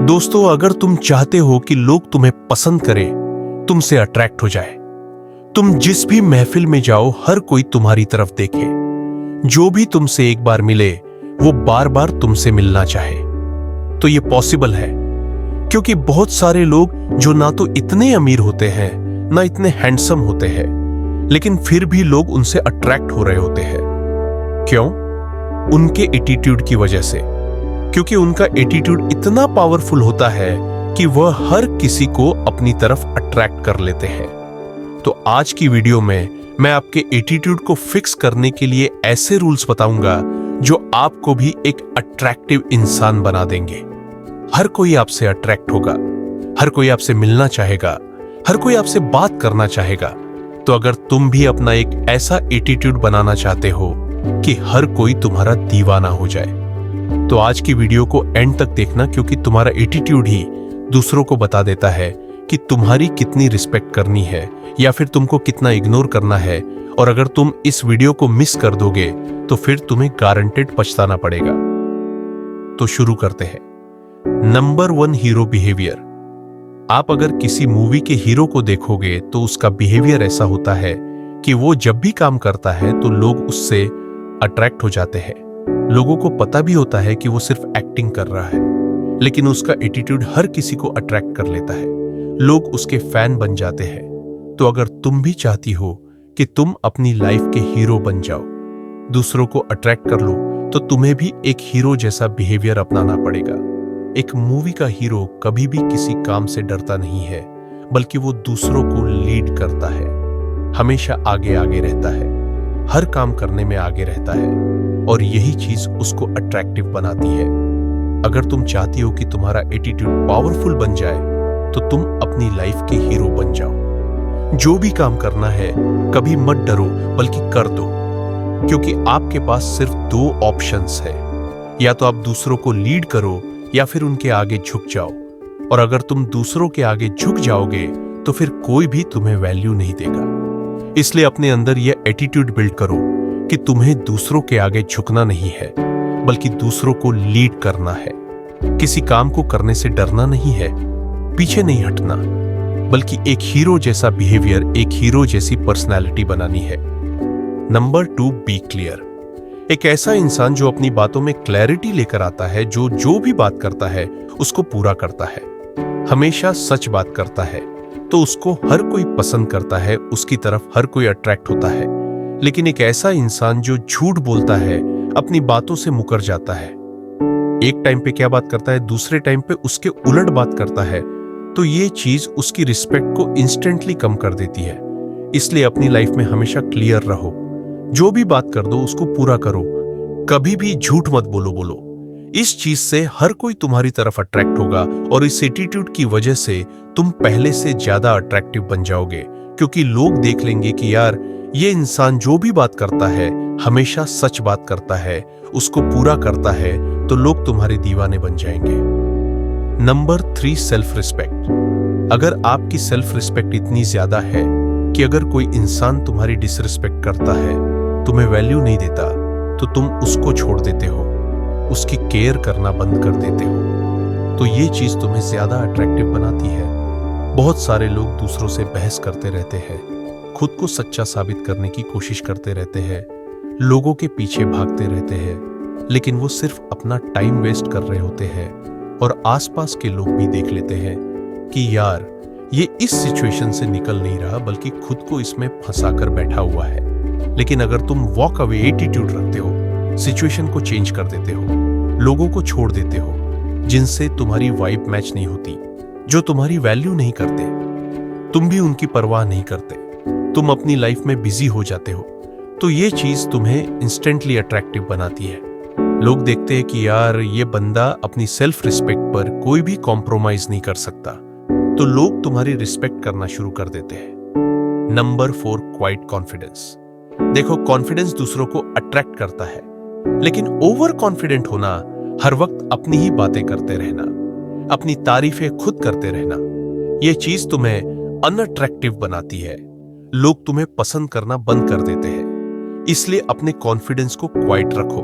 दोस्तों, अगर तुम चाहते हो कि लोग तुम्हें पसंद करें, तुमसे अट्रैक्ट हो जाए, तुम जिस भी महफिल में जाओ हर कोई तुम्हारी तरफ देखे, जो भी तुमसे एक बार मिले वो बार बार तुमसे मिलना चाहे, तो ये पॉसिबल है। क्योंकि बहुत सारे लोग जो ना तो इतने अमीर होते हैं ना इतने हैंडसम होते हैं, लेकिन फिर भी लोग उनसे अट्रैक्ट हो रहे होते हैं। क्यों? उनके एटीट्यूड की वजह से। क्योंकि उनका एटीट्यूड इतना पावरफुल होता है कि वह हर किसी को अपनी तरफ अट्रैक्ट कर लेते हैं। तो आज की वीडियो में मैं आपके एटीट्यूड को फिक्स करने के लिए ऐसे रूल्स बताऊंगा जो आपको भी एक अट्रैक्टिव इंसान बना देंगे। हर कोई आपसे अट्रैक्ट होगा, हर कोई आपसे मिलना चाहेगा, हर कोई आपसे बात करना चाहेगा। तो अगर तुम भी अपना एक ऐसा एटीट्यूड बनाना चाहते हो कि हर कोई तुम्हारा दीवाना हो जाए, तो आज की वीडियो को एंड तक देखना, क्योंकि तुम्हारा एटीट्यूड ही दूसरों को बता देता है कि तुम्हारी कितनी रिस्पेक्ट करनी है या फिर तुमको कितना इग्नोर करना है। और अगर तुम इस वीडियो को मिस कर दोगे तो फिर तुम्हें गारंटेड पछताना पड़ेगा। तो शुरू करते हैं। Number 1, hero behaviour. आप अगर किसी मूवी के हीरो को देखोगे तो उसका बिहेवियर ऐसा होता है कि वो जब भी काम करता है तो लोग उससे अट्रैक्ट हो जाते हैं। लोगों को पता भी होता है कि वो सिर्फ एक्टिंग कर रहा है, लेकिन उसका एटीट्यूड हर किसी को अट्रैक्ट कर लेता है। लोग उसके फैन बन जाते हैं। तो अगर तुम भी चाहती हो कि तुम अपनी लाइफ के हीरो बन जाओ, दूसरों को अट्रैक्ट कर लो, तो तुम्हें भी एक हीरो जैसा बिहेवियर अपनाना पड़ेगा। एक मूवी का हीरो कभी भी किसी काम से डरता नहीं है, बल्कि वो दूसरों को लीड करता है, हमेशा आगे आगे रहता है, हर काम करने में आगे रहता है, और यही चीज उसको अट्रैक्टिव बनाती है। अगर तुम चाहती हो कि तुम्हारा एटीट्यूड पावरफुल बन जाए, तो तुम अपनी लाइफ के हीरो बन जाओ। जो भी काम करना है कभी मत डरो, बल्कि कर दो। क्योंकि आपके पास सिर्फ 2 ऑप्शंस है, या तो आप दूसरों को लीड करो या फिर उनके आगे झुक जाओ। और अगर तुम दूसरों के आगे झुक जाओगे तो फिर कोई भी तुम्हें वैल्यू नहीं देगा। इसलिए अपने अंदर यह एटीट्यूड बिल्ड करो कि तुम्हें दूसरों के आगे झुकना नहीं है, बल्कि दूसरों को लीड करना है। किसी काम को करने से डरना नहीं है, पीछे नहीं हटना, बल्कि एक हीरो जैसा बिहेवियर, एक हीरो जैसी पर्सनालिटी बनानी है। Number 2, be clear. एक ऐसा इंसान जो अपनी बातों में क्लैरिटी लेकर आता है, जो भी बात करता है उसको पूरा करता है, हमेशा सच बात करता है, तो उसको हर कोई पसंद करता है, उसकी तरफ हर कोई अट्रैक्ट होता है। लेकिन एक ऐसा इंसान जो झूठ बोलता है, अपनी बातों से मुकर जाता है, एक टाइम पे क्या बात करता है, दूसरे टाइम पे उसके उलट बात करता है, तो ये चीज उसकी रिस्पेक्ट को इंस्टेंटली कम कर देती है। इसलिए अपनी लाइफ में हमेशा क्लियर रहो। जो भी बात कर दो उसको पूरा करो, कभी भी झूठ मत बोलो। इस चीज से हर कोई तुम्हारी तरफ अट्रैक्ट होगा, और इस एटीट्यूड की वजह से तुम पहले से ज्यादा अट्रैक्टिव बन जाओगे। क्योंकि लोग देख लेंगे कि यार, ये इंसान जो भी बात करता है हमेशा सच बात करता है, उसको पूरा करता है, तो लोग तुम्हारे दीवाने बन जाएंगे। Number 3, self respect. अगर आपकी सेल्फ रिस्पेक्ट इतनी ज्यादा है कि अगर कोई इंसान तुम्हारी डिसरिस्पेक्ट करता है, तुम्हें वैल्यू नहीं देता, तो तुम उसको छोड़ देते हो, उसकी केयर करना बंद कर देते हो, तो ये चीज तुम्हें ज्यादा अट्रैक्टिव बनाती है। बहुत सारे लोग दूसरों से बहस करते रहते हैं, खुद को सच्चा साबित करने की कोशिश करते रहते हैं, लोगों के पीछे भागते रहते हैं, लेकिन वो सिर्फ अपना टाइम वेस्ट कर रहे होते हैं। और आसपास के लोग भी देख लेते हैं कि यार, ये इस सिचुएशन से निकल नहीं रहा, बल्कि खुद को इसमें फंसाकर बैठा हुआ है। लेकिन अगर तुम वॉक अवे एटीट्यूड रखते हो, सिचुएशन को चेंज कर देते हो, लोगों को छोड़ देते हो जिनसे तुम्हारी वाइब मैच नहीं होती, जो तुम्हारी वैल्यू नहीं करते, तुम भी उनकी परवाह नहीं करते, तुम अपनी लाइफ में बिजी हो जाते हो, तो ये चीज तुम्हें इंस्टेंटली अट्रैक्टिव बनाती है। लोग देखते हैं कि यार, ये बंदा अपनी सेल्फ रिस्पेक्ट पर कोई भी कॉम्प्रोमाइज नहीं कर सकता, तो लोग तुम्हारी रिस्पेक्ट करना शुरू कर देते हैं। Number 4, quite confidence. देखो, कॉन्फिडेंस दूसरों को अट्रैक्ट करता है, लेकिन ओवर कॉन्फिडेंट होना, हर वक्त अपनी ही बातें करते रहना, अपनी तारीफें खुद करते रहना, यह चीज तुम्हें अनअट्रैक्टिव बनाती है। लोग तुम्हें पसंद करना बंद कर देते हैं। इसलिए अपने कॉन्फिडेंस को क्वाइट रखो।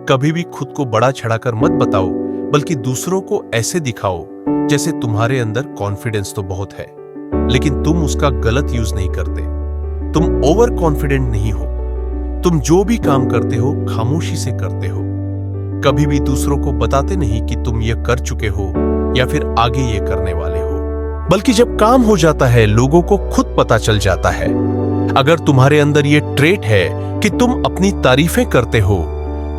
कभी भी खुद को बड़ा चढ़ाकर मत बताओ, बल्कि दूसरों को ऐसे दिखाओ जैसे तुम्हारे अंदर कॉन्फिडेंस तो बहुत है, लेकिन तुम उसका गलत यूज नहीं करते। तुम ओवर कॉन्फिडेंट नहीं हो। तुम जो भी काम करते हो खामोशी से करते हो। कभी भी दूसरों को बताते नहीं कि तुम ये कर चुके हो या फिर आगे ये करने वाले हो, बल्कि जब काम हो जाता है लोगों को खुद पता चल जाता है। अगर तुम्हारे अंदर ये ट्रेट है कि तुम अपनी तारीफें करते हो,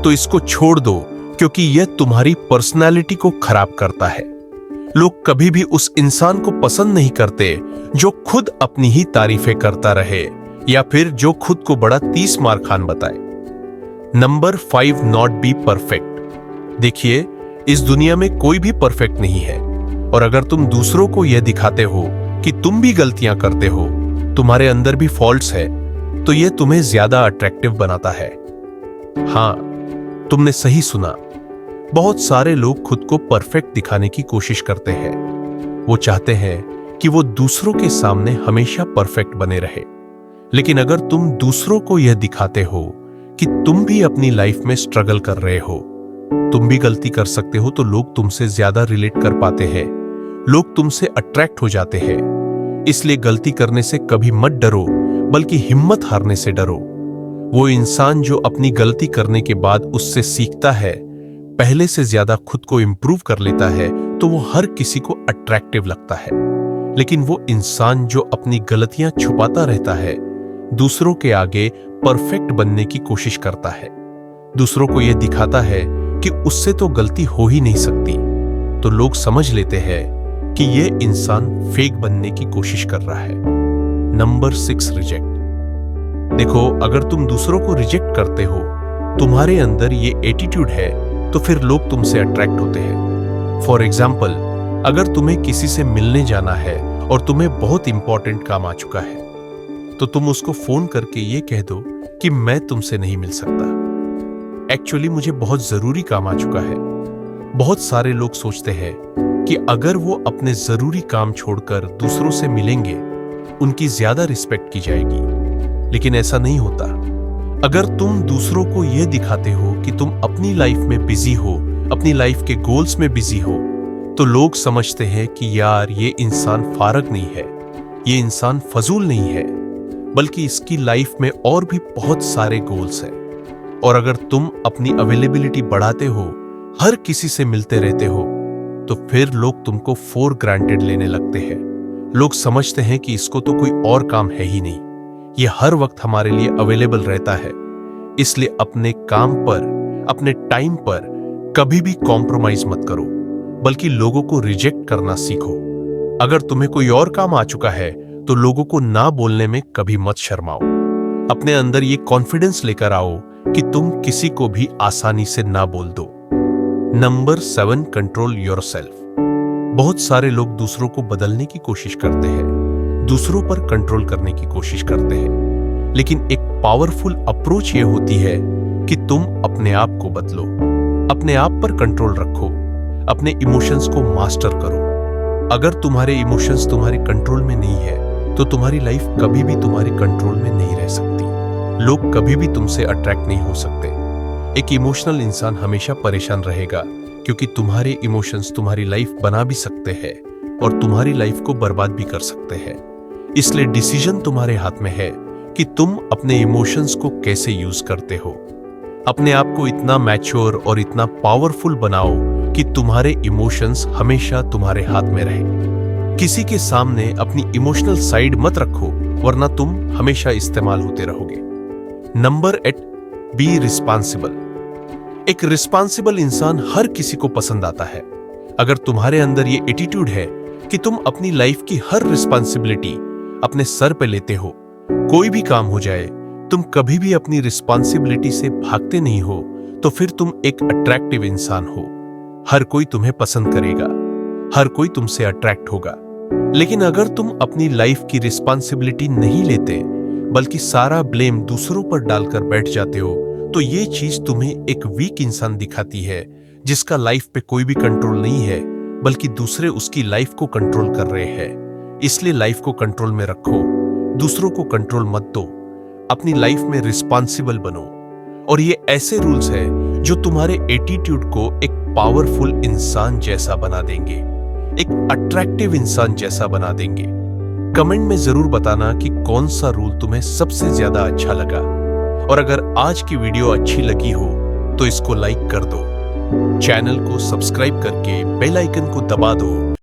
तो इसको छोड़ दो, क्योंकि यह तुम्हारी पर्सनालिटी को खराब करता है। लोग कभी भी उस इंसान को पसंद नहीं करते जो खुद अपनी ही तारीफें करता रहे या फिर जो खुद को बड़ा 30 मार खान बताए। Number 5, not be perfect. देखिए, इस दुनिया में कोई भी परफेक्ट नहीं है, और अगर तुम दूसरों को यह दिखाते हो कि तुम भी गलतियां करते हो, तुम्हारे अंदर भी फॉल्ट्स है, तो यह तुम्हें ज्यादा अट्रैक्टिव बनाता है। हां, तुमने सही सुना। बहुत सारे लोग खुद को परफेक्ट दिखाने की कोशिश करते हैं। वो चाहते हैं कि वो दूसरों के सामने हमेशा परफेक्ट बने रहे। लेकिन अगर तुम दूसरों को यह दिखाते हो कि तुम भी अपनी लाइफ में स्ट्रगल कर रहे हो, तुम भी गलती कर सकते हो, तो लोग तुमसे ज्यादा रिलेट कर पाते हैं। लोग तुमसे अट्रैक्ट हो जाते हैं। इसलिए गलती करने से कभी मत डरो, बल्कि हिम्मत हारने से डरो। वो इंसान जो अपनी गलती करने के बाद उससे सीखता है, पहले से ज्यादा खुद को इंप्रूव कर लेता है, तो वो हर किसी को अट्रैक्टिव लगता है। लेकिन वो इंसान जो अपनी गलतियां छुपाता रहता है, दूसरों के आगे परफेक्ट बनने की कोशिश करता है, दूसरों को यह दिखाता है कि उससे तो गलती हो ही नहीं सकती, तो लोग समझ लेते हैं कि यह इंसान फेक बनने की कोशिश कर रहा है। Number 6, reject. देखो, अगर तुम दूसरों को रिजेक्ट करते हो, तुम्हारे अंदर ये एटीट्यूड है, तो फिर लोग तुमसे अट्रैक्ट होते हैं। फॉर एग्जाम्पल, अगर तुम्हें किसी से मिलने जाना है और तुम्हें बहुत इंपॉर्टेंट काम आ चुका है, तो तुम उसको फोन करके ये कह दो कि मैं तुमसे नहीं मिल सकता। एक्चुअली मुझे बहुत जरूरी काम आ चुका है। बहुत सारे लोग सोचते हैं कि अगर वो अपने जरूरी काम छोड़कर दूसरों से मिलेंगे, उनकी ज्यादा रिस्पेक्ट की जाएगी, लेकिन ऐसा नहीं होता। अगर तुम दूसरों को यह दिखाते हो कि तुम अपनी लाइफ में बिजी हो, अपनी लाइफ के गोल्स में बिजी हो, तो लोग समझते हैं कि यार ये इंसान फारग नहीं है, ये इंसान फजूल नहीं है, बल्कि इसकी लाइफ में और भी बहुत सारे गोल्स हैं। और अगर तुम अपनी अवेलेबिलिटी बढ़ाते हो, हर किसी से मिलते रहते हो, तो फिर लोग तुमको फॉर ग्रांटेड लेने लगते हैं। लोग समझते हैं कि इसको तो कोई और काम है ही नहीं, ये हर वक्त हमारे लिए अवेलेबल रहता है। इसलिए अपने काम पर, अपने टाइम पर कभी भी कॉम्प्रोमाइज मत करो, बल्कि लोगों को रिजेक्ट करना सीखो। अगर तुम्हें कोई और काम आ चुका है, तो लोगों को ना बोलने में कभी मत शर्माओ। अपने अंदर ये कॉन्फिडेंस लेकर आओ कि तुम किसी को भी आसानी से ना बोल दो। Number 7, control yourself. बहुत सारे लोग दूसरों को बदलने की कोशिश करते हैं, दूसरों पर कंट्रोल करने की कोशिश करते हैं, लेकिन एक पावरफुल अप्रोच ये होती है कि तुम अपने आप को बदलो, अपने आप पर कंट्रोल रखो, अपने इमोशंस को मास्टर करो। अगर तुम्हारे इमोशंस तुम्हारे कंट्रोल में नहीं है, तो तुम्हारी लाइफ कभी भी तुम्हारे कंट्रोल में नहीं रह सकती। लोग कभी भी तुमसे अट्रैक्ट नहीं हो सकते। एक इमोशनल इंसान हमेशा परेशान रहेगा, क्योंकि तुम्हारे इमोशंस तुम्हारी लाइफ बना भी सकते हैं और तुम्हारी लाइफ को बर्बाद भी कर सकते हैं। इसलिए डिसीजन तुम्हारे हाथ में है कि तुम अपने इमोशंस को कैसे यूज करते हो। अपने आप को इतना मैच्योर और इतना पावरफुल बनाओ कि तुम्हारे इमोशंस हमेशा तुम्हारे हाथ में रहे। किसी के सामने अपनी इमोशनल साइड मत रखो, वरना तुम हमेशा इस्तेमाल होते रहोगे। Number 8, be responsible. एक रिस्पॉन्सिबल इंसान हर किसी को पसंद आता है। अगर तुम्हारे अंदर ये एटीट्यूड है कि तुम अपनी लाइफ की हर रिस्पॉन्सिबिलिटी अपने सर पे लेते हो, कोई भी काम हो जाए, तुम कभी भी अपनी रिस्पॉन्सिबिलिटी से भागते नहीं हो, तो फिर तुम एक अट्रैक्टिव इंसान हो। हर कोई तुम्हें पसंद करेगा, हर कोई तुमसे अट्रैक्ट होगा। लेकिन अगर तुम अपनी लाइफ की रिस्पॉन्सिबिलिटी नहीं लेते, बल्कि सारा ब्लेम दूसरों पर डालकर बैठ जाते हो, तो ये चीज तुम्हें एक वीक इंसान दिखाती है, जिसका लाइफ पे कोई भी कंट्रोल नहीं है, बल्कि दूसरे उसकी लाइफ को कंट्रोल कर रहे हैं। इसलिए लाइफ को कंट्रोल में रखो, दूसरों को कंट्रोल मत दो, अपनी लाइफ में रिस्पॉन्सिबल बनो। और ये ऐसे रूल्स हैं जो तुम्हारे एटीट्यूड को एक पावरफुल इंसान जैसा बना देंगे। एक अट्रैक्टिव इंसान जैसा बना देंगे। कमेंट में जरूर बताना कि कौन सा रूल तुम्हें सबसे ज्यादा अच्छा लगा। और अगर आज की वीडियो अच्छी लगी हो तो इसको लाइक कर दो, चैनल को सब्सक्राइब करके बेल आइकन को दबा दो